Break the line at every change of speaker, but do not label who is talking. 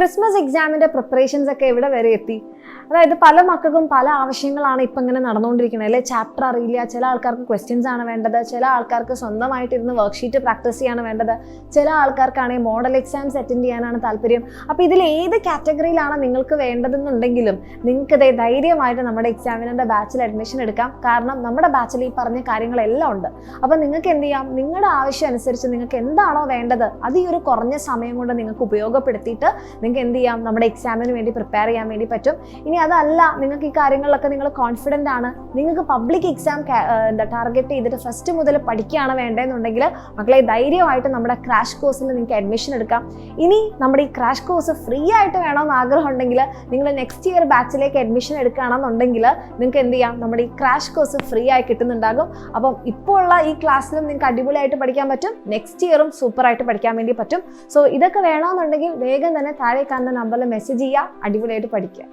Christmas എക്സാമിന്റെ preparations ഒക്കെ എവിടെ വരെ എത്തി? അതായത് പല മക്കൾക്കും പല ആവശ്യങ്ങളാണ് ഇപ്പം ഇങ്ങനെ നടന്നുകൊണ്ടിരിക്കുന്നത് അല്ലെ. ചാപ്റ്റർ അറിയില്ല, ചില ആൾക്കാർക്ക് ക്വസ്റ്റ്യൻസ് ആണ് വേണ്ടത്, ചില ആൾക്കാർക്ക് സ്വന്തമായിട്ടിരുന്ന് വർക്ക്ഷീറ്റ് പ്രാക്ടീസ് ചെയ്യാണ് വേണ്ടത്, ചില ആൾക്കാർക്കാണെങ്കിൽ മോഡൽ എക്സാംസ് അറ്റൻഡ് ചെയ്യാനാണ് താല്പര്യം. അപ്പോൾ ഇതിൽ ഏത് കാറ്റഗറിയിലാണ് നിങ്ങൾക്ക് വേണ്ടതെന്നുണ്ടെങ്കിലും നിങ്ങൾക്ക് ധൈര്യമായിട്ട് നമ്മുടെ എക്സാമിനറിന്റെ ബാച്ചിൽ അഡ്മിഷൻ എടുക്കാം. കാരണം നമ്മുടെ ബാച്ചിൽ ഈ പറഞ്ഞ കാര്യങ്ങളെല്ലാം ഉണ്ട്. അപ്പം നിങ്ങൾക്ക് എന്ത് ചെയ്യാം, നിങ്ങളുടെ ആവശ്യം അനുസരിച്ച് നിങ്ങൾക്ക് എന്താണോ വേണ്ടത് അത് ഈ ഒരു കുറഞ്ഞ സമയം കൊണ്ട് നിങ്ങൾക്ക് ഉപയോഗപ്പെടുത്തിയിട്ട് നിങ്ങൾക്ക് എന്ത് ചെയ്യാം, നമ്മുടെ എക്സാമിന് വേണ്ടി പ്രിപ്പയർ ചെയ്യാൻ വേണ്ടി പറ്റും. ഇനി അതല്ല, നിങ്ങൾക്ക് ഈ കാര്യങ്ങളിലൊക്കെ നിങ്ങൾ കോൺഫിഡൻ്റ് ആണ്, നിങ്ങൾക്ക് പബ്ലിക് എക്സാം ടാർഗറ്റ് ചെയ്തിട്ട് ഫസ്റ്റ് മുതൽ പഠിക്കുകയാണ് വേണ്ടതെന്നുണ്ടെങ്കിൽ മക്കളെ ധൈര്യമായിട്ട് നമ്മുടെ ക്രാഷ് കോഴ്സിൽ നിങ്ങൾക്ക് അഡ്മിഷൻ എടുക്കാം. ഇനി നമ്മുടെ ഈ ക്രാഷ് കോഴ്സ് ഫ്രീ ആയിട്ട് വേണമെന്ന് ആഗ്രഹം ഉണ്ടെങ്കിൽ നിങ്ങൾ നെക്സ്റ്റ് ഇയർ ബാച്ചിലേക്ക് അഡ്മിഷൻ എടുക്കുകയാണെന്നുണ്ടെങ്കിൽ നിങ്ങൾക്ക് എന്ത് ചെയ്യാം, നമ്മുടെ ഈ ക്രാഷ് കോഴ്സ് ഫ്രീ ആയി കിട്ടുന്നുണ്ടാകും. അപ്പം ഇപ്പോൾ ഉള്ള ഈ ക്ലാസ്സിലും നിങ്ങൾക്ക് അടിപൊളിയായിട്ട് പഠിക്കാൻ പറ്റും, നെക്സ്റ്റ് ഇയറും സൂപ്പറായിട്ട് പഠിക്കാൻ വേണ്ടി പറ്റും. സോ ഇതൊക്കെ വേണമെന്നുണ്ടെങ്കിൽ വേഗം തന്നെ താഴെ കാണുന്ന നമ്പറിൽ മെസ്സേജ് ചെയ്യുക, അടിപൊളിയായിട്ട് പഠിക്കുക.